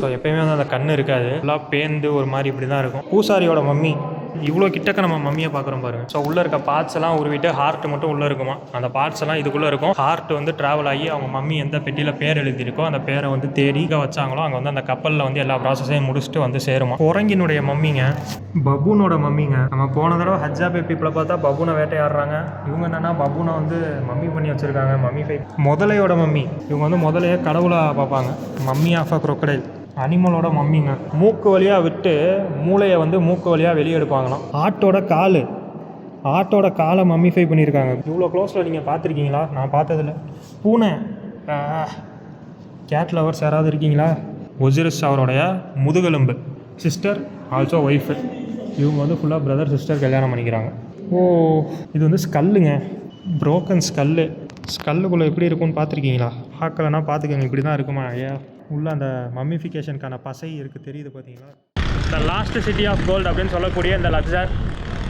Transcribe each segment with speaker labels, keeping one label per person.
Speaker 1: So எப்போயுமே வந்து அந்த கண் இருக்காது, எல்லாம் பேந்து ஒரு மாதிரி இப்படி தான் இருக்கும். பூசாரியோட மம்மி இவ்வளோ கிட்டக்க நம்ம மம்மியை பார்க்குறோம் பாருங்க. ஸோ உள்ளே இருக்க பார்ட்ஸ் எல்லாம் உருவிட்டு ஹார்ட் மட்டும் உள்ளே இருக்குமா. அந்த பார்ட்ஸ் எல்லாம் இதுக்குள்ளே இருக்கும். ஹார்ட் வந்து ட்ராவல் ஆகி அவங்க மம்மி எந்த பெட்டியில் பேர் எழுதியிருக்கோ அந்த பேரை வந்து தேடி வச்சாங்களோ அங்கே வந்து அந்த கப்பலில் வந்து எல்லா ப்ராசஸையும் முடிச்சுட்டு வந்து சேருமா. குரங்கினுடைய மம்மிங்க, பபூனோட மம்மிங்க. நம்ம போன தடவை ஹஜ்ஜாபே பீப்பிளை பார்த்தா பபூனை வேட்டையாடுறாங்க. இவங்க என்னன்னா பபூனை வந்து மம்மி பண்ணி வச்சுருக்காங்க. Mummy five. முதலையோட மம்மி, இவங்க வந்து முதலையே கடவுளாக பார்ப்பாங்க. Mummy of a crocodile. அனிமலோட மம்மிங்க, மூக்கு வழியாக விட்டு மூளையை வந்து மூக்கு வழியாக வெளியே எடுப்பாங்களாம். ஆட்டோட காலை மம்மிஃபை பண்ணியிருக்காங்க. இவ்வளோ க்ளோஸில் நீங்கள் பார்த்துருக்கீங்களா? நான் பார்த்ததில்ல. பூனை, கேட் லவர்ஸ் யாராவது இருக்கீங்களா? ஒசிரிஸ் அவருடைய முதுகெலும்பு, சிஸ்டர் ஆல்சோ ஒய்ஃபு. இவங்க வந்து ஃபுல்லாக பிரதர் சிஸ்டர் கல்யாணம் பண்ணிக்கிறாங்க. இது வந்து ஸ்கல்லுங்க, புரோக்கன் ஸ்கல்லுக்குள்ளே எப்படி இருக்கும்னு பார்த்துருக்கீங்களா? பார்க்கலன்னா பார்த்துக்கோங்க. இப்படி தான் இருக்குமா ஐயா. உள்ள அந்த மம்மிஃபிகேஷனுக்கான பசை இருக்குது, தெரியுது பார்த்தீங்களா? The lost city of gold அப்படின்னு சொல்லக்கூடிய இந்த லக்ஸார்.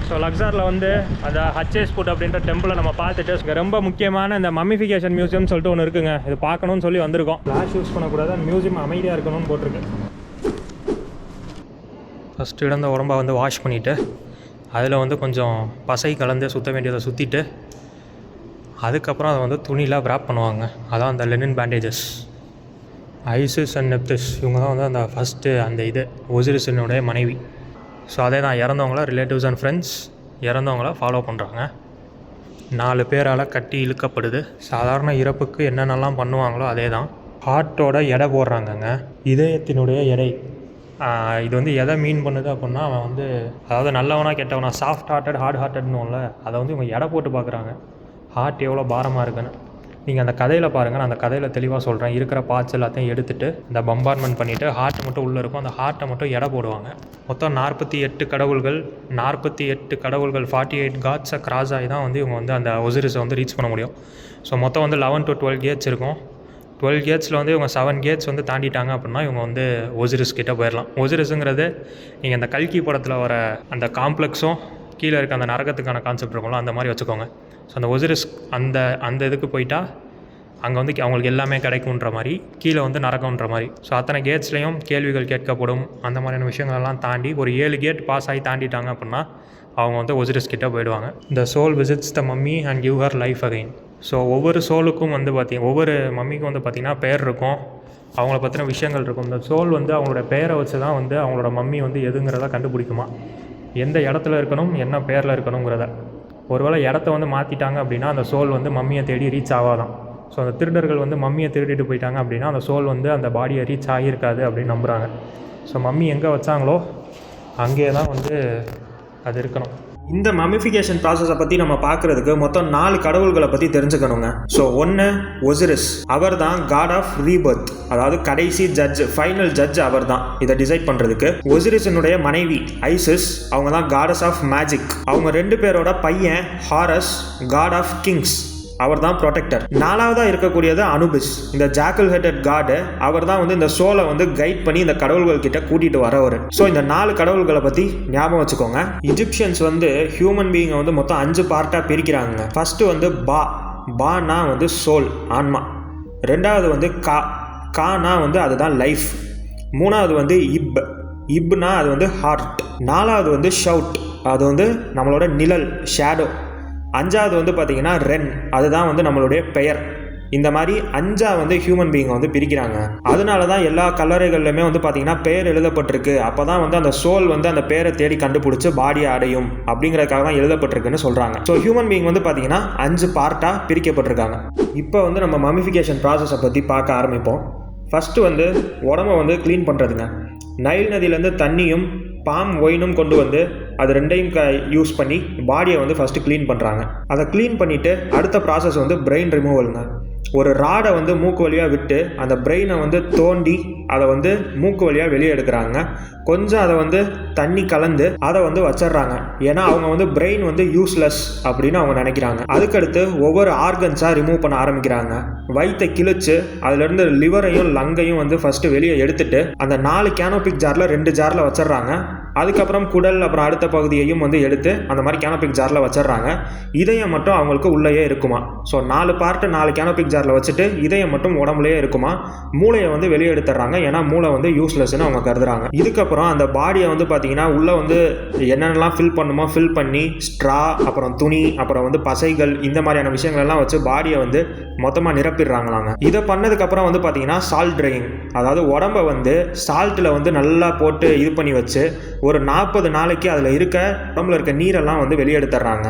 Speaker 1: ஸோ லக்ஸாரில் வந்து அந்த ஹச்சேஸ்புட் அப்படின்ற டெம்பிளை நம்ம பார்த்துட்டு இங்கே ரொம்ப முக்கியமான இந்த மம்மிஃபிகேஷன் மியூசியம் சொல்லிட்டு ஒன்று இருக்குங்க. இது பார்க்கணும்னு சொல்லி வந்திருக்கோம். ஃப்ளாஷ் யூஸ் பண்ணக்கூடாது, அந்த மியூசியம் அமைதியாக இருக்கணும்னு போட்டிருக்கு. ஃபஸ்ட்டு இடந்த உடம்பை வந்து வாஷ் பண்ணிவிட்டு அதில் வந்து கொஞ்சம் பசை கலந்து சுற்ற வேண்டியதை சுற்றிட்டு அதுக்கப்புறம் அதை வந்து துணியில் wrap பண்ணுவாங்க. அதான் அந்த Lenin bandages. ISIS and Nephthys இவங்க தான் வந்து அந்த ஃபஸ்ட்டு அந்த ஒசிரிஸினுடைய மனைவி. ஸோ அதே தான் இறந்தவங்கள ரிலேட்டிவ்ஸ் அண்ட் ஃப்ரெண்ட்ஸ் இறந்தவங்கள ஃபாலோ பண்ணுறாங்க. 4 பேரால் கட்டி இழுக்கப்படுது. சாதாரண இறப்புக்கு என்னென்னலாம் பண்ணுவாங்களோ அதே தான். ஹார்ட்டோட எடை போடுறாங்கங்க, இதயத்தினுடைய எடை. இது வந்து எதை மீன் பண்ணுது அப்படின்னா, அவன் வந்து அதாவது நல்லவனா கெட்டவனா, சாஃப்ட் ஹார்ட்டட் ஹார்ட் ஹார்ட்டட்னுல அதை வந்து இவங்க எடை போட்டு பார்க்குறாங்க. ஹார்ட் எவ்வளோ பாரமாக இருக்குன்னு. நீங்கள் அந்த கதையில் பாருங்கள், நான் அந்த கதையில் தெளிவாக சொல்கிறேன். இருக்கிற பார்ட்ஸ் எல்லாத்தையும் எடுத்துகிட்டு இந்த பம்பார்ட்மெண்ட் பண்ணிவிட்டு ஹார்ட் மட்டும் உள்ளே இருக்கும். அந்த ஹார்ட்டை மட்டும் எடை போடுவாங்க. மொத்தம் 48 கடவுள்கள் 48 காட்ஸை கிராஸ் ஆகி தான் வந்து இவங்க வந்து அந்த ஒசிரிஸை வந்து ரீச் பண்ண முடியும். ஸோ மொத்தம் வந்து 11 to 12 கேட்ஸ் இருக்கும். 12 கேட்ஸில் வந்து இவங்க 7 கேட்ஸ் வந்து தாண்டிட்டாங்க அப்படின்னா இவங்க வந்து ஒசிரிஸ் கிட்டே போயிடலாம். ஒசிரிஸுங்கிறது நீங்கள் அந்த கல்கி படத்தில் வர அந்த காம்ப்ளெக்ஸும் கீழே இருக்க அந்த நரகத்துக்கான கான்செப்ட் இருக்கும்ல, அந்த மாதிரி வச்சுக்கோங்க. ஸோ அந்த ஒசிரிஸ் அந்த இதுக்கு போயிட்டா அங்கே வந்து அவங்களுக்கு எல்லாமே கிடைக்குன்ற மாதிரி, கீழே வந்து நரகன்ற மாதிரி. ஸோ அத்தனை கேட்ஸ்லேயும் கேள்விகள் கேட்கப்படும். அந்த மாதிரியான விஷயங்கள்லாம் தாண்டி ஒரு 7 கேட் பாஸ் ஆகி தாண்டிட்டாங்க அப்படின்னா அவங்க வந்து ஒசிரிஸ் கிட்டே போயிடுவாங்க. The soul visits the mummy and give her life again. So ஒவ்வொரு சோலுக்கும் வந்து ஒவ்வொரு மம்மிக்கும் வந்து பார்த்திங்கன்னா பெயர் இருக்கும், அவங்கள பற்றின விஷயங்கள் இருக்கும். இந்த சோல் வந்து அவங்களோட பெயரை வச்சு தான் வந்து அவங்களோட மம்மி வந்து எதுங்கிறத கண்டுபிடிக்குமா, எந்த இடத்துல இருக்கணும், என்ன பேரில் இருக்கணுங்கிறத. ஒருவேளை இடத்த வந்து மாற்றிட்டாங்க அப்படின்னா அந்த சோல் வந்து மம்மியை தேடி ரீச் ஆகாதான். ஸோ அந்த திருடர்கள் வந்து மம்மியை திருடிட்டு போயிட்டாங்க அப்படின்னா அந்த சோல் வந்து அந்த பாடியை ரீச் ஆகியிருக்காது அப்படின்னு நம்புகிறாங்க. ஸோ மம்மி எங்கே வச்சாங்களோ அங்கே தான் வந்து அது இருக்கணும். இந்த மம்மிஃபிகேஷன் ப்ராசஸை பற்றி நம்ம பார்க்குறதுக்கு மொத்தம் 4 கடவுள்களை பற்றி தெரிஞ்சுக்கணுங்க. ஸோ 1 ஒசிரிஸ், அவர் தான் காட் ஆஃப் ரீபர்த், அதாவது கடைசி ஜட்ஜ், ஃபைனல் ஜட்ஜ் அவர் தான் இதை டிசைட் பண்ணுறதுக்கு. ஒசிரிஸினுடைய மனைவி ஐசிஸ், அவங்க தான் காடஸ் ஆஃப் மேஜிக். அவங்க 2 பேரோட பையன் ஹாரஸ், காட் ஆஃப் கிங்ஸ், அவர் தான் ப்ரொடெக்டர். 4வதாக இருக்கக்கூடியது அனுபிஸ், இந்த ஜாக்கல் ஹெட்டட் காடு. அவர் தான் வந்து இந்த சோலை வந்து கைட் பண்ணி இந்த கடவுள்கள் கிட்ட கூட்டிட்டு வரவர். ஸோ இந்த 4 கடவுள்களை பற்றி ஞாபகம் வச்சுக்கோங்க. இஜிப்சியன்ஸ் வந்து ஹியூமன் பீயிங்கை வந்து மொத்தம் 5 பார்ட்டாக பிரிக்கிறாங்க. ஃபர்ஸ்ட் வந்து பானா வந்து சோல், ஆன்மா. 2வது வந்து கானா வந்து அதுதான் லைஃப். 3வது வந்து இப்னா அது வந்து ஹார்ட். 4வது வந்து ஷவுட், அது வந்து நம்மளோட நிழல், ஷேடோ. 5வது வந்து பார்த்திங்கன்னா ரென், அதுதான் வந்து நம்மளுடைய பெயர். இந்த மாதிரி 5 வந்து ஹியூமன் பீயிங்கை வந்து பிரிக்கிறாங்க. அதனால தான் எல்லா கல்லறைகள்லையுமே வந்து பார்த்திங்கன்னா பெயர் எழுதப்பட்டிருக்கு. அப்போ தான் வந்து அந்த சோல் வந்து அந்த பேரை தேடி கண்டுபிடிச்சி பாடியை அடையும் அப்படிங்கிறதுக்காக தான் எழுதப்பட்டிருக்குன்னு சொல்கிறாங்க. ஸோ ஹியூமன் பீயிங் வந்து பார்த்திங்கன்னா 5 பார்ட்டாக பிரிக்கப்பட்டிருக்காங்க. இப்போ வந்து நம்ம மம்மிஃபிகேஷன் ப்ராசஸை பற்றி பார்க்க ஆரம்பிப்போம். ஃபஸ்ட்டு வந்து உடம்பை வந்து க்ளீன் பண்ணுறதுங்க. நைல் நதியிலேருந்து தண்ணியும் பாம் ஒயினும் கொண்டு வந்து அது 2யும் யூஸ் பண்ணி பாடியை வந்து ஃபஸ்ட்டு க்ளீன் பண்ணுறாங்க. அதை க்ளீன் பண்ணிவிட்டு அடுத்த ப்ராசஸ் வந்து பிரெயின் ரிமூவலுங்க. ஒரு ராடை வந்து மூக்கு வழியாக விட்டு அந்த பிரெயினை வந்து தோண்டி அதை வந்து மூக்கு வழியாக வெளியே எடுக்கிறாங்க. கொஞ்சம் அதை வந்து தண்ணி கலந்து அதை வந்து வச்சிட்றாங்க. ஏன்னா அவங்க வந்து பிரெயின் வந்து யூஸ்லெஸ் அப்படின்னு அவங்க நினைக்கிறாங்க. அதுக்கடுத்து ஒவ்வொரு ஆர்கன்ஸாக ரிமூவ் பண்ண ஆரம்பிக்கிறாங்க. வயிற்றை கிழிச்சு அதுலேருந்து லிவரையும் லங்கையும் வந்து ஃபஸ்ட்டு வெளியே எடுத்துட்டு அந்த 4 கேனோபிக் ஜாரில் 2 ஜாரில் வச்சிட்றாங்க. அதுக்கப்புறம் குடல், அப்புறம் அடுத்த பகுதியையும் வந்து எடுத்து அந்த மாதிரி கேனோபிக் ஜாரில் வச்சிட்றாங்க. இதயம் மட்டும் அவங்களுக்கு உள்ளேயே இருக்குமா. ஸோ 4 பார்ட்டு 4 கேனோபிக்
Speaker 2: பிளாஸ்டிக் ஜாரில் வச்சுட்டு இதயம் மட்டும் உடம்புலேயே இருக்குமா. மூளையை வந்து வெளியே எடுத்துடுறாங்க, ஏன்னா மூளை வந்து யூஸ்லெஸ்ன்னு அவங்க கருதுறாங்க. இதுக்கப்புறம் அந்த பாடியை வந்து பார்த்தீங்கன்னா உள்ளே வந்து என்னென்னலாம் ஃபில் பண்ணுமோ ஃபில் பண்ணி ஸ்ட்ரா, அப்புறம் துணி, அப்புறம் வந்து பசைகள், இந்த மாதிரியான விஷயங்கள் எல்லாம் வச்சு பாடியை வந்து மொத்தமாக நிரப்பிடுறாங்களாங்க. இதை பண்ணதுக்கப்புறம் வந்து பார்த்தீங்கன்னா சால்ட் ட்ரையிங், அதாவது உடம்பை வந்து சால்ட்டில் வந்து நல்லா போட்டு இது பண்ணி வச்சு ஒரு 40 நாளைக்கு அதில் இருக்க உடம்புல இருக்க நீரெல்லாம் வந்து வெளியெடுத்துடுறாங்க.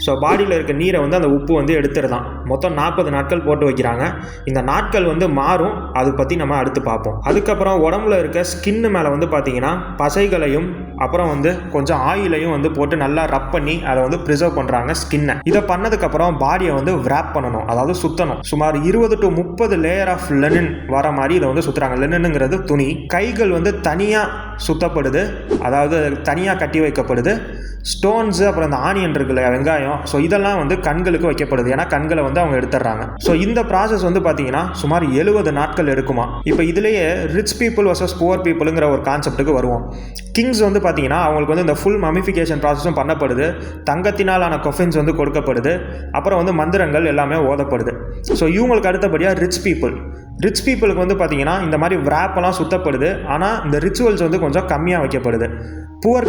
Speaker 2: ஸோ பாடியில் இருக்க நீரை வந்து அந்த உப்பு வந்து எடுத்துருதான். மொத்தம் 40 நாட்கள் போட்டு வைக்கிறாங்க. இந்த நாட்கள் வந்து மாறும், அதை பற்றி நம்ம அடுத்து பார்ப்போம். அதுக்கப்புறம் உடம்புல இருக்க ஸ்கின்னு மேலே வந்து பார்த்தீங்கன்னா பசைகளையும் அப்புறம் வந்து கொஞ்சம் ஆயிலையும் வந்து போட்டு நல்லா ரப் பண்ணி அதை வந்து ப்ரிசர்வ் பண்ணுறாங்க ஸ்கின்னை. இதை பண்ணதுக்கப்புறம் பாடியை வந்து விராப் பண்ணணும், அதாவது சுற்றணும். சுமார் 20 to 30 லேயர் ஆஃப் லெனின் வர மாதிரி இதை வந்து சுற்றுறாங்க. லெனினுங்கிறது துணி. கைகள் வந்து தனியாக சுத்தப்படுது, அதாவது தனியாக கட்டி வைக்கப்படுது. ஸ்டோன்ஸு, அப்புறம் இந்த ஆனியன் இருக்குல்ல, வெங்காயம், ஸோ இதெல்லாம் வந்து கண்களுக்கு வைக்கப்படுது, ஏன்னா கண்களை வந்து அவங்க எடுத்துடுறாங்க. ஸோ இந்த ப்ராசஸ் வந்து பார்த்தீங்கன்னா சுமார் 70 நாட்கள் இருக்குமா. இப்போ இதுலேயே ரிச் பீப்புள் வர்சஸ் புவர் பீப்புளுங்கிற ஒரு கான்செப்ட்டுக்கு வருவோம். கிங்ஸ் வந்து பார்த்தீங்கன்னா அவங்களுக்கு வந்து இந்த ஃபுல் மமிஃபிகேஷன் ப்ராசஸும் பண்ணப்படுது, தங்கத்தினாலான கொஃபின்ஸ் வந்து கொடுக்கப்படுது, அப்புறம் வந்து மந்திரங்கள் எல்லாமே ஓதப்படுது. ஸோ இவங்களுக்கு அடுத்தபடியாக ரிச் பீப்புளுக்கு வந்து பார்த்தீங்கன்னா இந்த மாதிரி விராப்பெல்லாம் சுத்தப்படுது, ஆனால் இந்த ரிச்சுவல்ஸ் வந்து கொஞ்சம் கம்மியாக வைக்கப்படுது. புவர்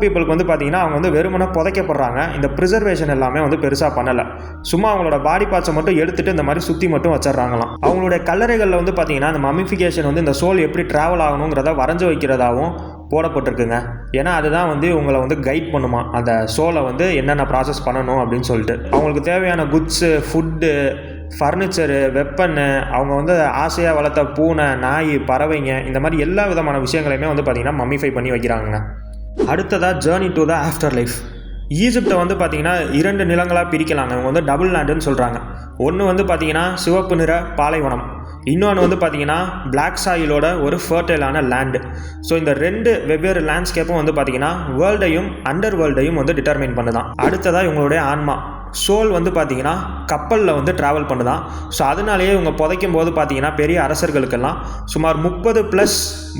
Speaker 2: பீப்புளுக்கு வந்து பார்த்தீங்கன்னா அவங்க வந்து வெறுமனே புதைக்கப்படுறாங்க. இந்த ப்ரிசர்வேஷன் எல்லாமே வந்து பெருசாக பண்ணலை. சும்மா அவங்களோட பாடி பார்ட்ஸை மட்டும் எடுத்துகிட்டு இந்த மாதிரி சுற்றி மட்டும் வச்சிடறாங்களாம். அவங்களுடைய கல்லறைகளில் வந்து பார்த்தீங்கன்னா இந்த மமிஃபிகேஷன் வந்து இந்த சோல் எப்படி ட்ராவல் ஆகணுங்கிறத வரைஞ்சி வைக்கிறதாகவும் போடப்பட்டிருக்குங்க. ஏன்னா அதுதான் வந்து உங்களை வந்து கைட் பண்ணுமா, அந்த சோலை வந்து என்னென்ன ப்ராசஸ் பண்ணணும் அப்படின்னு சொல்லிட்டு. அவங்களுக்கு தேவையான குட்ஸு, ஃபுட்டு, ஃபர்னிச்சரு, வெப்பன்னு, அவங்க வந்து ஆசையாக வளர்த்த பூனை, நாய், பறவைங்க, இந்த மாதிரி எல்லா விதமான விஷயங்களையுமே வந்து பார்த்திங்கன்னா மம்மிஃபை பண்ணி வைக்கிறாங்க. அடுத்ததாக journey to the after life. ஈஜிப்டை வந்து பார்த்திங்கன்னா 2 நிலங்களாக பிரிக்கலாங்க. அவங்க வந்து டபுள் லேண்டுன்னு சொல்கிறாங்க. ஒன்று வந்து பார்த்திங்கன்னா சிவப்பு நிற பாலைவனம், இன்னொன்று வந்து பார்த்திங்கன்னா பிளாக் சாயிலோட ஒரு ஃபர்டைலான லேண்டு. ஸோ இந்த 2 வெவ்வேறு லேண்ட்ஸ்கேப்பும் வந்து பார்த்திங்கன்னா வேர்ல்டையும் அண்டர் வேர்ல்டையும் வந்து டிட்டர்மைன் பண்ணுதான். அடுத்ததாக இவங்களுடைய ஆன்மா சோல் வந்து பார்த்திங்கன்னா கப்பலில் வந்து ட்ராவல் பண்ணுதான். ஸோ அதனாலேயே இவங்க புதைக்கும் போது பார்த்திங்கன்னா பெரிய அரசர்களுக்கெல்லாம் சுமார் 30+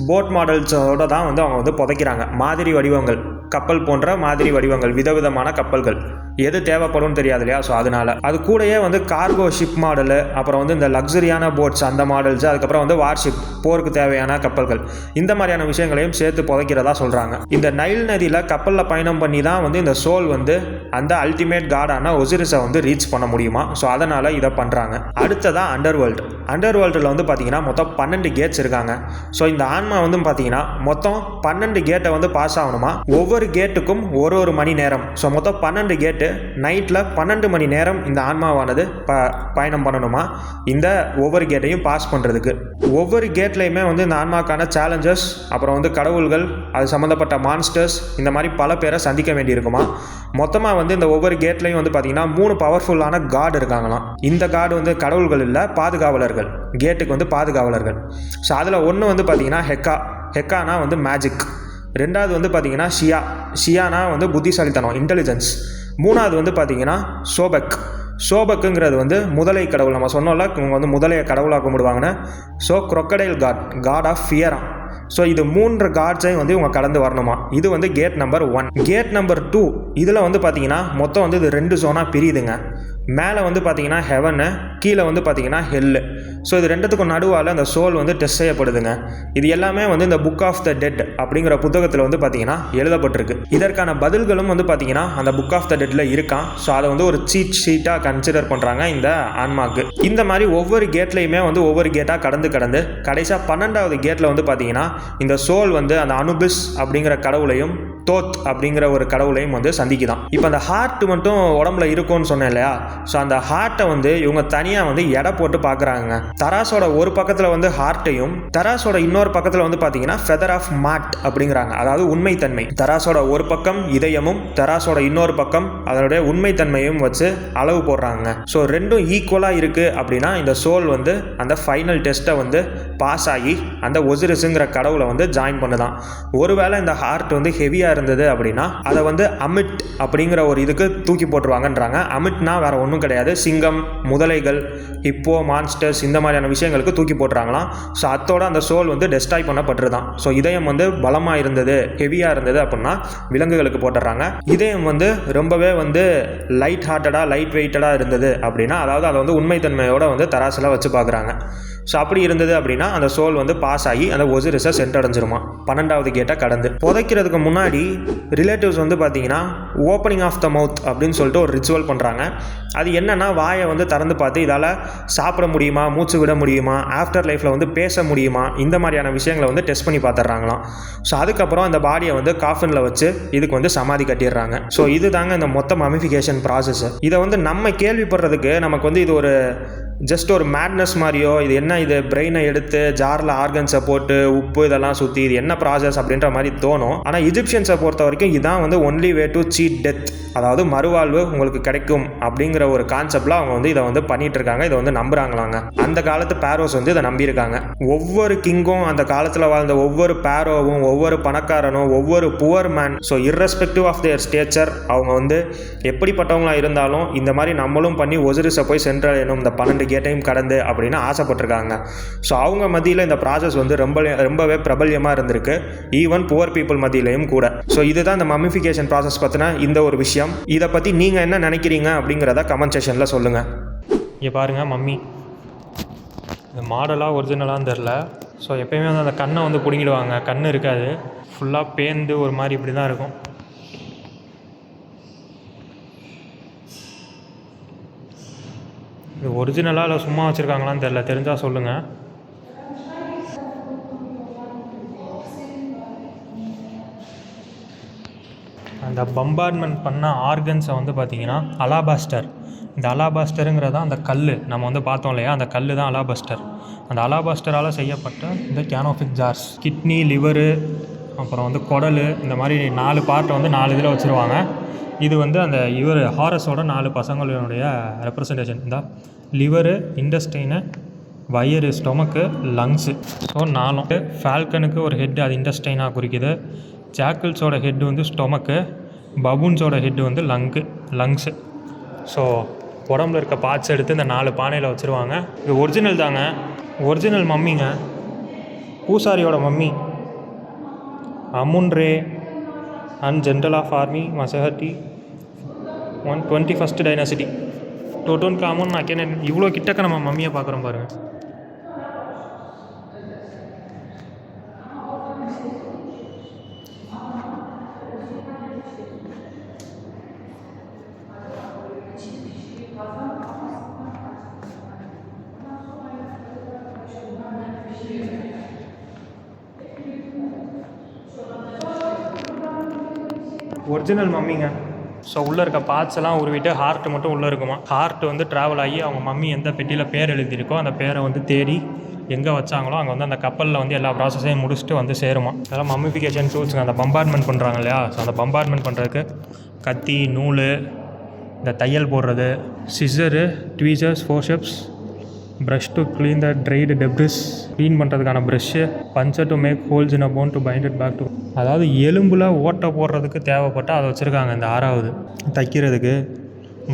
Speaker 2: போட் மாடல்ஸோடு தான் வந்து அவங்க வந்து புதைக்கிறாங்க. மாதிரி வடிவங்கள், கப்பல் போன்ற மாதிரி வடிவங்கள், விதவிதமான கப்பல்கள், எது தேவைப்படும் தெரியாது இல்லையா. ஸோ அதனால் அது கூடயே வந்து கார்கோ ஷிப் மாடலு, அப்புறம் வந்து இந்த லக்ஸரியான போட்ஸ் அந்த மாடல்ஸ், அதுக்கப்புறம் வந்து வார்ஷிப், போருக்கு தேவையான கப்பல்கள், இந்த மாதிரியான விஷயங்களையும் சேர்த்து புதைக்கிறதா சொல்கிறாங்க. இந்த நைல் நதியில் கப்பலில் பயணம் பண்ணி தான் வந்து இந்த சோல் வந்து அந்த அல்டிமேட் காடான ஒசிரிஸை வந்து ரீச் பண்ண முடியுமா. ஸோ அதனால் இதை பண்ணுறாங்க. அடுத்ததான் அண்டர் வேர்ல்டில் வந்து பார்த்திங்கன்னா மொத்தம் 12 கேட்ஸ் இருக்காங்க. ஸோ இந்த ஆன்மா வந்து பார்த்திங்கன்னா மொத்தம் 12 கேட்டை வந்து பாஸ் ஆகணுமா. ஒவ்வொரு கேட்டுக்கும் ஒரு மணி நேரம். ஸோ மொத்தம் 12 கேட்டு நைட்டில் 12 மணி நேரம் இந்த ஆன்மாவானது பயணம் பண்ணணுமா இந்த ஒவ்வொரு கேட்டையும் பாஸ் பண்ணுறதுக்கு. ஒவ்வொரு கேட்லேயுமே வந்து இந்த ஆன்மாக்கான சேலஞ்சஸ், அப்புறம் வந்து கடவுள்கள், அது சம்மந்தப்பட்ட மான்ஸ்டர்ஸ், இந்த மாதிரி பல பேரை சந்திக்க வேண்டியிருக்குமா. மொத்தமாக வந்து இந்த ஒவ்வொரு கேட்லையும் வந்து பார்த்திங்கன்னா 3 பவர்ஃபுல்லான காட் இருக்காங்களாம். இந்த காடு வந்து கடவுள்கள் இல்லை, பாதுகாவலர்கள், கேட்டுக்கு வந்து பாதுகாவலர்கள். ஸோ அதில் ஒன்று வந்து பார்த்திங்கன்னா ஹெக்கானா வந்து மேஜிக், ரெண்டாவது வந்து பார்த்திங்கன்னா ஷியானா வந்து புத்திசாலித்தனம், இன்டெலிஜென்ஸ், மூணாவது வந்து பார்த்திங்கன்னா சோபக்குங்கிறது வந்து முதலை கடவுள். நம்ம சொன்னோம்ல இவங்க வந்து முதலையை கடவுளாக கும்பிடுவாங்கன்னு. ஸோ crocodile காட் ஆஃப் ஃபியரா. ஸோ இது 3 காட்ஸையும் வந்து இவங்க கடந்து வரணுமா. இது வந்து கேட் நம்பர் 1. கேட் நம்பர் 2 இதில் வந்து பார்த்திங்கன்னா மொத்தம் வந்து இது 2 ஜோனாக பிரியுதுங்க. மேலே வந்து பார்த்திங்கன்னா ஹெவனு, கீழே வந்து பார்த்திங்கன்னா ஹெல்லு. ஸோ இது 2த்துக்கும் நடுவால் அந்த சோல் வந்து டெஸ்ட் செய்யப்படுதுங்க. இது எல்லாமே வந்து இந்த புக் ஆஃப் த டெட் அப்படிங்கிற புத்தகத்தில் வந்து பார்த்திங்கன்னா எழுதப்பட்டிருக்கு. இதற்கான பதில்களும் வந்து பார்த்திங்கன்னா அந்த புக் ஆஃப் த டெட்டில் இருக்கான். ஸோ அதை வந்து ஒரு சீட் ஷீட்டாக கன்சிடர் பண்ணுறாங்க இந்த ஆன்மாக்கு. இந்த மாதிரி ஒவ்வொரு கேட்லையுமே வந்து ஒவ்வொரு கேட்டாக கடந்து கடைசியாக 12வது கேட்டில் வந்து பார்த்திங்கன்னா இந்த சோல் வந்து அந்த அனுபிஸ் அப்படிங்கிற கடவுளையும் தோத் அப்படிங்கிற ஒரு கடவுளையும் வந்து சந்திக்குதான். இப்போ அந்த ஹார்ட் மட்டும் உடம்புல இருக்கும்னு சொன்னேன் இல்லையா. ஸோ அந்த ஹார்ட்டை வந்து இவங்க தனியாக வந்து எடை போட்டு பார்க்குறாங்க. தராசோட ஒரு பக்கத்தில் வந்து ஹார்ட்டையும், தராசோட இன்னொரு பக்கத்தில் வந்து பார்த்தீங்கன்னா ஃபெதர் ஆஃப் மாட் அப்படிங்கிறாங்க, அதாவது உண்மைத்தன்மை. தராசோட ஒரு பக்கம் இதயமும், தராசோட இன்னொரு பக்கம் அதனுடைய உண்மைத்தன்மையும் வச்சு அளவு போடுறாங்க. ஸோ ரெண்டும் ஈக்குவலாக இருக்குது அப்படின்னா இந்த சோல் வந்து அந்த ஃபைனல் டெஸ்ட்டை வந்து பாஸ் ஆகி அந்த ஒசிரிஸுங்கிற கடவுளை வந்து ஜாயின் பண்ணுதான். ஒருவேளை இந்த ஹார்ட் வந்து ஹெவியாக ஹெவியாக இருந்தது அப்படின்னா அதை வந்து அமிட் அப்படிங்கிற ஒரு இதுக்கு தூக்கி போட்டுருவாங்கன்றாங்க. அமிட்னா வேறு ஒன்றும் கிடையாது, சிங்கம், முதலைகள், ஹிப்போ, மான்ஸ்டர்ஸ் இந்த மாதிரியான விஷயங்களுக்கு தூக்கி போட்டுறாங்களாம். ஸோ அதோட அந்த சோல் வந்து டெஸ்ட்ராய் பண்ணப்பட்டுருதான். ஸோ இதயம் வந்து பலமாக இருந்தது, ஹெவியாக இருந்தது அப்படின்னா விலங்குகளுக்கு போட்டுடுறாங்க. இதயம் வந்து ரொம்பவே வந்து லைட் ஹார்ட்டடாக, லைட் வெயிட்டடாக இருந்தது அப்படின்னா, அதாவது அதை வந்து உண்மைத்தன்மையோடு வந்து தராசில் வச்சு பார்க்குறாங்க. ஸோ அப்படி இருந்தது அப்படின்னா அந்த சோல் வந்து பாஸ் ஆகி அந்த ஒசிரிஸை சென்றடைஞ்சிருமா 12வது கேட்டை கடந்து. புதைக்கிறதுக்கு முன்னாடி ரிலேட்டிவ்ஸ் வந்து பார்த்தீங்கன்னா ஓப்பனிங் ஆஃப் த மவுத் அப்படின்னு சொல்லிட்டு ஒரு ரிச்சுவல் பண்ணுறாங்க. அது என்னென்னா, வாயை வந்து திறந்து பார்த்து இதால் சாப்பிட முடியுமா, மூச்சு விட முடியுமா, ஆஃப்டர் லைஃப்பில் வந்து பேச முடியுமா, இந்த மாதிரியான விஷயங்களை வந்து டெஸ்ட் பண்ணி பார்த்துட்றாங்களாம். ஸோ அதுக்கப்புறம் அந்த பாடியை வந்து காஃபினில் வச்சு இதுக்கு வந்து சமாதி கட்டிடுறாங்க. ஸோ இது தாங்க இந்த மொத்த மமிஃபிகேஷன் ப்ராசஸ். இதை வந்து நம்ம கேள்விப்படுறதுக்கு நமக்கு வந்து இது ஒரு ஜஸ்ட் ஒரு மேட்னஸ் மாதிரியோ, இது என்ன இது பிரெயினை எடுத்து ஜாரில் ஆர்கன்ஸை போட்டு உப்பு இதெல்லாம் சுற்றி இது என்ன ப்ராசஸ் அப்படின்ற மாதிரி தோணும். ஆனால் இஜிப்சியன்ஸை பொறுத்த வரைக்கும் இதான் வந்து only way to cheat death, அதாவது மறுவாழ்வு உங்களுக்கு கிடைக்கும் அப்படிங்கிற ஒரு கான்செப்டில் அவங்க வந்து இதை வந்து பண்ணிட்டு இருக்காங்க. இதை வந்து நம்புறாங்களாங்க. அந்த காலத்து பேரோஸ் வந்து இதை நம்பியிருக்காங்க. ஒவ்வொரு கிங்கும், அந்த காலத்தில் வாழ்ந்த ஒவ்வொரு பேரோவும், ஒவ்வொரு பணக்காரனும், ஒவ்வொரு poor man, so irrespective of their stature, அவங்க வந்து எப்படிப்பட்டவங்களாக இருந்தாலும் இந்த மாதிரி நம்மளும் பண்ணி ஒசிரிஸை போய் சென்றடையணும், இந்த 12 கேட்டையும் கடந்து அப்படின்னு ஆசைப்பட்டிருக்காங்க. ஸோ அவங்க மத்தியில் இந்த ப்ராசஸ் வந்து ரொம்பவே பிரபல்யமாக இருந்திருக்கு, ஈவன் புவர் பீப்புள் மத்தியிலையும் கூட. ஸோ இதுதான் இந்த மமிஃபிகேஷன் ப்ராசஸ் பற்றின இந்த ஒரு விஷயம். இதை பற்றி நீங்கள் என்ன நினைக்கிறீங்க அப்படிங்கிறத கமெண்ட் செக்ஷனில் சொல்லுங்கள்.
Speaker 1: இங்கே பாருங்கள், மம்மி இது மாடலாக ஒரிஜினலான்னு தெரில. ஸோ எப்போயுமே வந்து அந்த கண்ணை வந்து பிடுங்கிடுவாங்க, கண் இருக்காது, ஃபுல்லாக பேந்து ஒரு மாதிரி இப்படி தான் இருக்கும். இது ஒரிஜினலாக இல்லை சும்மா வச்சுருக்காங்களான்னு தெரில, தெரிஞ்சால் சொல்லுங்கள். அந்த பம்பார்ட்மெண்ட் பண்ண ஆர்கன்ஸை வந்து பார்த்திங்கன்னா அலாபாஸ்டர், இந்த அலாபாஸ்டருங்கிறது அந்த கல் நம்ம வந்து பார்த்தோம் இல்லையா, அந்த கல் தான் அலாபாஸ்டர். அந்த அலாபாஸ்டரால் செய்யப்பட்ட இந்த கேனோஃபிக் ஜார்ஸ், கிட்னி, லிவரு, அப்புறம் வந்து குடல், இந்த மாதிரி 4 பார்ட்டை வந்து 4 இதில் வச்சுருவாங்க. இது வந்து அந்த ஹாரஸோட 4 பசங்களுடைய ரெப்ரசன்டேஷன். இந்த லிவரு, இண்டஸ்டைனு, வயிறு, ஸ்டொமக்கு, லங்ஸு. ஸோ 4. ஃபால்கனுக்கு ஒரு ஹெட்டு, அது இண்டஸ்டைனாக குறிக்குது. ஜாக்கிள்ஸோட ஹெட்டு வந்து ஸ்டொமக்கு, பபூன்ஸோட ஹெட்டு வந்து லங்ஸு. ஸோ உடம்புல இருக்க பார்ட்ஸ் எடுத்து இந்த 4 பானையில் வச்சுருவாங்க. இது ஒரிஜினல் தாங்க, ஒரிஜினல் மம்மிங்க, பூசாரியோட mummy. Amun Re and general of army Masaharta 121st dynasty Tutankhamun. நான் இவ்வளோ கிட்டக்க நம்ம மம்மியை பார்க்குறோம் பாருங்கள். ஒரிஜினல் மம்மிங்க. ஸோ உள்ளே இருக்க பார்ட்ஸ் எல்லாம் உருவிட்டு ஹார்ட் மட்டும் உள்ளே இருக்குமா. ஹார்ட் வந்து ட்ராவல் ஆகி அவங்க மம்மி எந்த பெட்டியில் பேர் எழுதியிருக்கோ அந்த பேரை வந்து தேடி எங்கே வச்சாங்களோ அங்கே வந்து அந்த கப்பலில் வந்து எல்லா ப்ராசஸையும் முடிச்சுட்டு வந்து சேருமா. அதெல்லாம் மம்மிஃபிகேஷன் டூல்ஸுங்க. அந்த பம்பார்ட்மெண்ட் பண்ணுறாங்க இல்லையா, ஸோ அந்த பம்பார்ட்மெண்ட் பண்ணுறதுக்கு கத்தி, நூல், இந்த தையல் போடுறது, scissor, tweezers, forceps, brush to clean the dried debris, clean பண்ணுறதுக்கான brush, puncher to make holes in a bone to bind it back to, அதாவது எலும்பில் ஓட்டை போடுறதுக்கு தேவைப்பட்டு அதை வச்சுருக்காங்க. இந்த 6வது தைக்கிறதுக்கு,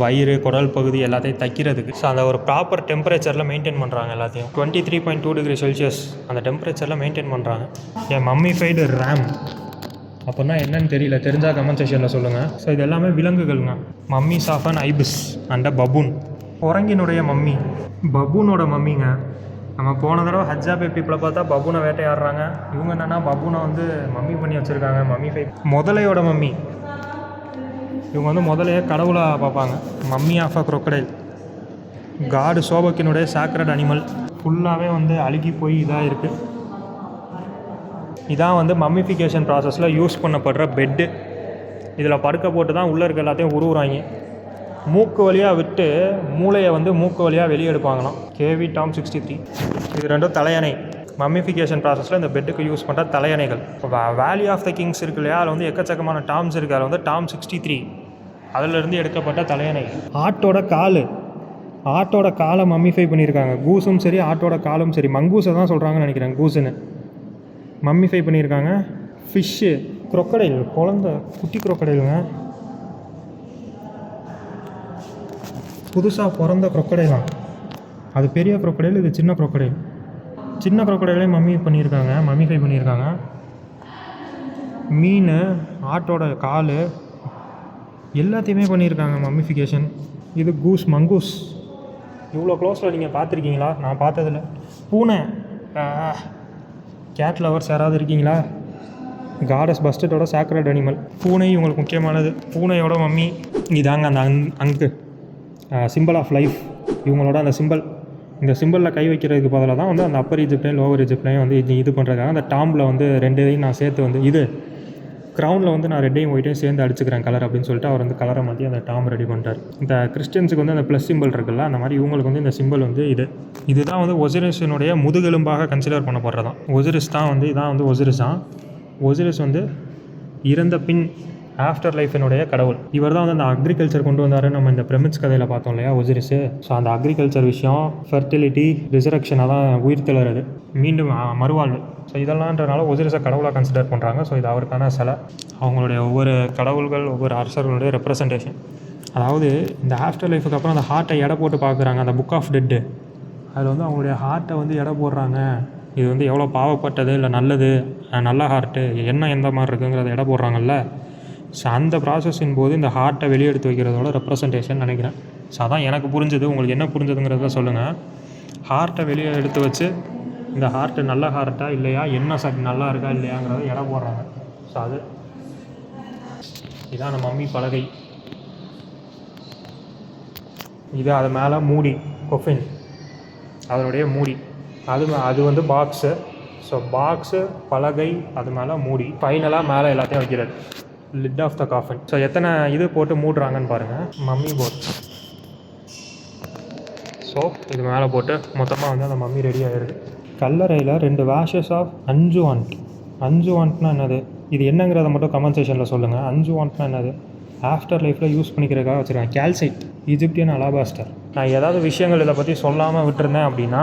Speaker 1: வயிறு, குடல் பகுதி எல்லாத்தையும் தைக்கிறதுக்கு. ஸோ அந்த ஒரு ப்ராப்பர் டெம்பரேச்சரில் மெயின்டைன் பண்ணுறாங்க எல்லாத்தையும். 23.2 டிகிரி செல்சியஸ் அந்த டெம்பரேச்சரில் மெயின்டைன் பண்ணுறாங்க. என் மம்மிஃபைடு ரேம் அப்படின்னா என்னன்னு தெரியல, தெரிஞ்சால் கமெண்ட் செக்ஷனில் சொல்லுங்கள். ஸோ இது எல்லாமே விலங்குகள்ங்க. Mummies of an ibis and baboon. குரங்கினுடைய மம்மி, பபூனோட மம்மிங்க. நம்ம போன தடவை ஹஜ்ஜாபே பீப்பிளை பார்த்தா பபூனை வேட்டையாடுறாங்க. இவங்க என்னென்னா பபூனை வந்து மம்மி பண்ணி வச்சுருக்காங்க, மம்மிஃபை. முதலையோட மம்மி, இவங்க வந்து முதலையே கடவுளாக பார்ப்பாங்க. Mummy of a crocodile. காடு சோபக்கினுடைய சாக்ரட் அனிமல். ஃபுல்லாகவே வந்து அழுகி போய் இதாக இருக்குது. இதான் வந்து மம்மிஃபிகேஷன் ப்ராசஸில் யூஸ் பண்ணப்படுற பெட்டு. இதில் படுக்க போட்டு தான் உள்ளே இருக்க எல்லாத்தையும் உருவுறாங்க. மூக்கு வழியாக விட்டு மூளையை வந்து மூக்கு வழியாக வெளியே எடுப்பாங்களாம். KV Tom 63. இது 2 தலையணை. மம்மிஃபிகேஷன் ப்ராசஸில் இந்த பெட்டுக்கு யூஸ் பண்ணுற தலையணைகள். வேலி ஆஃப் த கிங்ஸ் இருக்கு இல்லையா, அதில் வந்து எக்கச்சக்கமான டாம்ஸ் இருக்குது. அதில் வந்து டாம் 63 அதிலிருந்து எடுக்கப்பட்ட தலையணை. ஆட்டோட காலை மம்மிஃபை பண்ணியிருக்காங்க. கூஸும் சரி, ஆட்டோட காலும் சரி. மங்கூஸை தான் சொல்கிறாங்கன்னு நினைக்கிறேன், கூஸுன்னு மம்மிஃபை பண்ணியிருக்காங்க. ஃபிஷ்ஷு, குரோக்கடைல், குட்டி குரோக்கடைலுங்க. புதுசாக பிறந்த குரோக்கடைலாம். அது பெரிய குரோக்கடைல், இது சின்ன குரோக்கடைல். சின்ன குரோக்கடைலே மம்மிஃபை பண்ணியிருக்காங்க. மீன், ஆட்டோட கால் எல்லாத்தையுமே பண்ணியிருக்காங்க மம்மிஃபிகேஷன். இது மங்கூஸ். இவ்வளோ க்ளோஸில் நீங்கள் பார்த்துருக்கீங்களா? நான் பார்த்ததில்ல. பூனை, கேட் லவர்ஸ் யாராவது இருக்கீங்களா? காடஸ் பஸ்டட்டோட சாக்ரட் அனிமல் பூனை இவங்களுக்கு முக்கியமானது. பூனையோட மம்மி இதாங்க அந்த அங்கு சிம்பிள் ஆஃப் லைஃப். இவங்களோட அந்த இந்த சிம்பிளில் கை வைக்கிறதுக்கு பதிலாக தான் வந்து அந்த அப்பர் ஈஜிப்ட்லையும் லோவர் ஈஜிப்ட்லையும் வந்து இது பண்ணுறதுக்காக அந்த டாம்பில் வந்து 2 இதையும் நான் சேர்த்து வந்து இது க்ரௌனில் வந்து நான் ரெட்டையும் ஒயிட்டையும் சேர்ந்து அடிச்சுக்கிறேன் கலர் அப்படின்னு சொல்லிட்டு அவர் வந்து கலரை மாற்றி அந்த டாம் ரெடி பண்ணிட்டார். இந்த கிறிஸ்டியன்ஸுக்கு வந்து அந்த ப்ளஸ் சிம்பிள் இருக்குல்ல, அந்த மாதிரி இவங்களுக்கு வந்து இந்த சிம்பிள் வந்து இதுதான் வந்து ஒசிரிஸினுடைய முதுகெலும்பாக கன்சிடர் பண்ணப்படுறதான். ஒசிரிஸ் தான் வந்து இதான் வந்து ஒசிரிஸ் வந்து இறந்த பின் ஆஃப்டர் லைஃபினுடைய கடவுள். இவர் தான் வந்து அந்த அக்ரிகல்ச்சர் கொண்டு வந்தார். நம்ம இந்த பிரமிட்ஸ் கதையில் பார்த்தோம் இல்லையா ஒசிரிஸு. ஸோ அந்த அக்ரிகல்ச்சர் விஷயம், ஃபெர்டிலிட்டி, ரிசரக்ஷன், அதான் உயிர் தெளறது, மீண்டும் மறுவாழ்வு. ஸோ இதெல்லாம்ன்றனால ஒசிரிஸை கடவுளாக கன்சிடர் பண்ணுறாங்க. ஸோ இது அவருக்கான சிலை. அவங்களுடைய ஒவ்வொரு கடவுள்கள், ஒவ்வொரு அரசர்களுடைய ரெப்ரசன்டேஷன். அதாவது இந்த ஆஃப்டர் லைஃபுக்கு அப்புறம் அந்த ஹார்ட்டை எடை போட்டு பார்க்குறாங்க. அந்த புக் ஆஃப் டெட்டு அதில் வந்து அவங்களுடைய ஹார்ட்டை வந்து எடை போடுறாங்க. இது வந்து எவ்வளோ பாவப்பட்டது இல்லை நல்லது, நல்ல ஹார்ட்டு என்ன எந்த மாதிரி இருக்குங்கிறத எடை போடுறாங்கல்ல. ஸோ அந்த ப்ராசஸின் போது இந்த ஹார்ட்டை வெளியே எடுத்து வைக்கிறதோட ரெப்ரசன்டேஷன் நினைக்கிறேன். ஸோ அதான் எனக்கு புரிஞ்சது. உங்களுக்கு என்ன புரிஞ்சதுங்கிறத சொல்லுங்கள். ஹார்ட்டை வெளியே எடுத்து வச்சு இந்த ஹார்ட்டு நல்ல ஹார்ட்டா இல்லையா, என்ன நல்லா இருக்கா இல்லையாங்கிறத எடை போடுறாங்க. ஸோ இதான் அந்த மம்மி பலகை. இது அது மேலே மூடி, கொஃபின் அதனுடைய மூடி. அது வந்து பாக்ஸு. ஸோ பாக்ஸு, பலகை, அது மேலே மூடி, ஃபைனலாக மேலே எல்லாத்தையும் வைக்கிறது, lid of the coffin. So எத்தனை இது போட்டு மூடுறாங்கன்னு பாருங்கள். Mummy boat. ஸோ இது மேலே போட்டு மொத்தமாக வந்து அந்த மம்மி ரெடி ஆகிடுது. கல்லறையில் 2 வேஷஸ் ஆஃப் அஞ்சுவான்ட். அஞ்சுவான்ட்னா என்னது, இது என்னங்கிறத மட்டும் கமெண்ட் செக்ஷனில் சொல்லுங்கள். அஞ்சுவான்ட்னா என்னது? ஆஃப்டர் லைஃப்பில் யூஸ் பண்ணிக்கிறதுக்காக வச்சுருக்காங்க. Calcite, Egyptian alabaster. நான் ஏதாவது விஷயங்கள் இதை பற்றி சொல்லாமல் விட்டுருந்தேன் அப்படின்னா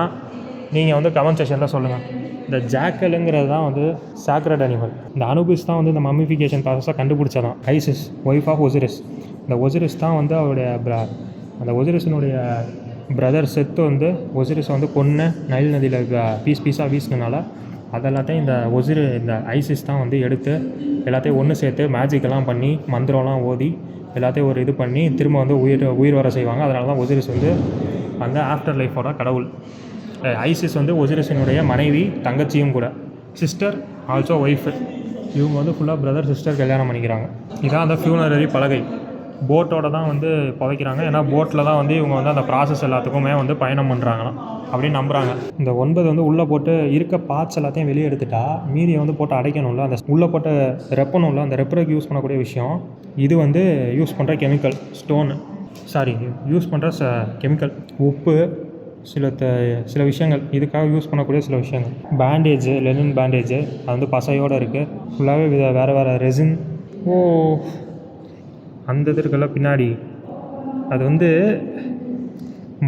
Speaker 1: நீங்கள் வந்து கமெண்ட் செக்ஷனில் சொல்லுங்கள். இந்த ஜாக்கலுங்கிறது தான் வந்து சாக்ரட் அனிமல். இந்த அனுபிஸ் தான் வந்து இந்த மம்மிஃபிகேஷன் ப்ராசஸை கண்டுபிடிச்சதான். Isis, wife of Osiris. இந்த ஒசிரிஸ் தான் வந்து அவருடைய அந்த ஒசிரிஸினுடைய பிரதர் செத்து வந்து ஒசிரிஸை வந்து கொன்று நைல் நதியில் பீஸாக வீசினால அதெல்லாத்தையும் இந்த ஐசிஸ் தான் வந்து எடுத்து எல்லாத்தையும் ஒன்று சேர்த்து மேஜிக்கெல்லாம் பண்ணி மந்திரம்லாம் ஓதி எல்லாத்தையும் ஒரு இது பண்ணி திரும்ப வந்து உயிர் வர செய்வாங்க. அதனால தான் ஒசிரிஸ் வந்து அந்த ஆஃப்டர் லைஃபோட கடவுள். ஐசிஸ் வந்து ஒசிரிஸினுடைய மனைவி, தங்கச்சியும் கூட, சிஸ்டர், ஆல்சோ ஒய்ஃபு. இவங்க வந்து ஃபுல்லாக பிரதர் சிஸ்டர் கல்யாணம் பண்ணிக்கிறாங்க. இதான் அந்த ஃபியூனரரி பலகை. போட்டோட தான் வந்து புதைக்கிறாங்க. ஏன்னா போட்டில் தான் வந்து இவங்க வந்து அந்த ப்ராசஸ் எல்லாத்துக்குமே வந்து பயணம் பண்ணுறாங்களாம் அப்படின்னு நம்புகிறாங்க. இந்த 9 வந்து உள்ளே போட்டு இருக்க பார்ட்ஸ் எல்லாத்தையும் வெளியே எடுத்துட்டா மீதியை வந்து போட்டு அடைக்கணும்ல, அந்த உள்ளே போட்டு ரெப்பணும்ல, அந்த ரெப்பருக்கு யூஸ் பண்ணக்கூடிய விஷயம். இது வந்து யூஸ் பண்ணுற கெமிக்கல், யூஸ் பண்ணுற கெமிக்கல், உப்பு, சில விஷயங்கள், இதுக்காக யூஸ் பண்ணக்கூடிய சில விஷயங்கள். பேண்டேஜு, லெனின் பேண்டேஜு, அது வந்து பசையோடு இருக்குது. ஃபுல்லாகவே வேறு ரெசின். அந்த இது இருக்குல்ல பின்னாடி, அது வந்து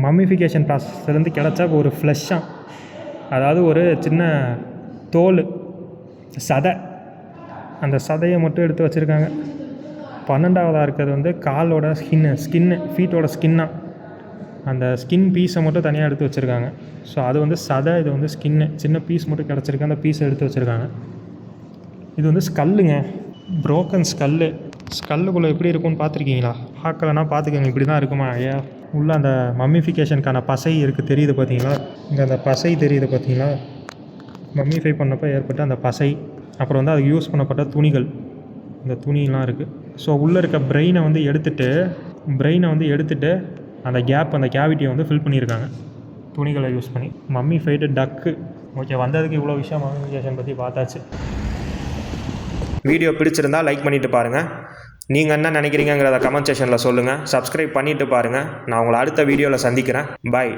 Speaker 1: மம்மிஃபிகேஷன் ப்ராசஸ்லேருந்து கிடச்சா ஒரு ஃப்ளஷ்ஷாக, அதாவது ஒரு சின்ன தோல் சதை, அந்த சதையை மட்டும் எடுத்து வச்சுருக்காங்க. 12வதாக இருக்கிறது வந்து காலோட ஸ்கின்னு, ஃபீட்டோட ஸ்கின்னாக, அந்த ஸ்கின் பீஸை மட்டும் தனியாக எடுத்து வச்சுருக்காங்க. ஸோ அது வந்து சதை, இது வந்து ஸ்கின்னு, சின்ன பீஸ் மட்டும் கிடச்சிருக்கு, அந்த பீஸை எடுத்து வச்சுருக்காங்க. இது வந்து ஸ்கல்லுங்க, ப்ரோக்கன் ஸ்கல்லுக்குள்ளே எப்படி இருக்கும்னு பார்த்துருக்கீங்களா? பார்க்கலன்னா பார்த்துக்கோங்க. இப்படி தான் இருக்குமா? உள்ளே அந்த மம்மிஃபிகேஷனுக்கான பசை இருக்குது, தெரியுது பார்த்தீங்களா? இங்கே அந்த பசை தெரியுது பார்த்தீங்களா? மம்மிஃபை பண்ணப்போ ஏற்பட்ட அந்த பசை, அப்புறம் வந்து அதுக்கு யூஸ் பண்ணப்பட்ட துணிகள், இந்த துணியெலாம் இருக்குது. ஸோ உள்ளே இருக்க பிரெயினை வந்து எடுத்துகிட்டு அந்த கேவிட்டியை வந்து ஃபில் பண்ணியிருக்காங்க துணிகளை யூஸ் பண்ணி. மம்மிஃபைடு டக்கு. ஓகே, வந்ததுக்கு இவ்வளோ விஷயம் மம்மிஃபிகேஷன் பற்றி பார்த்தாச்சு.
Speaker 2: வீடியோ பிடிச்சிருந்தால் லைக் பண்ணிவிட்டு பாருங்கள். நீங்கள் என்ன நினைக்கிறீங்கிறத கமெண்ட் செக்ஷனில் சொல்லுங்கள். சப்ஸ்கிரைப் பண்ணிவிட்டு பாருங்கள். நான் உங்களை அடுத்த வீடியோவில் சந்திக்கிறேன். பாய்.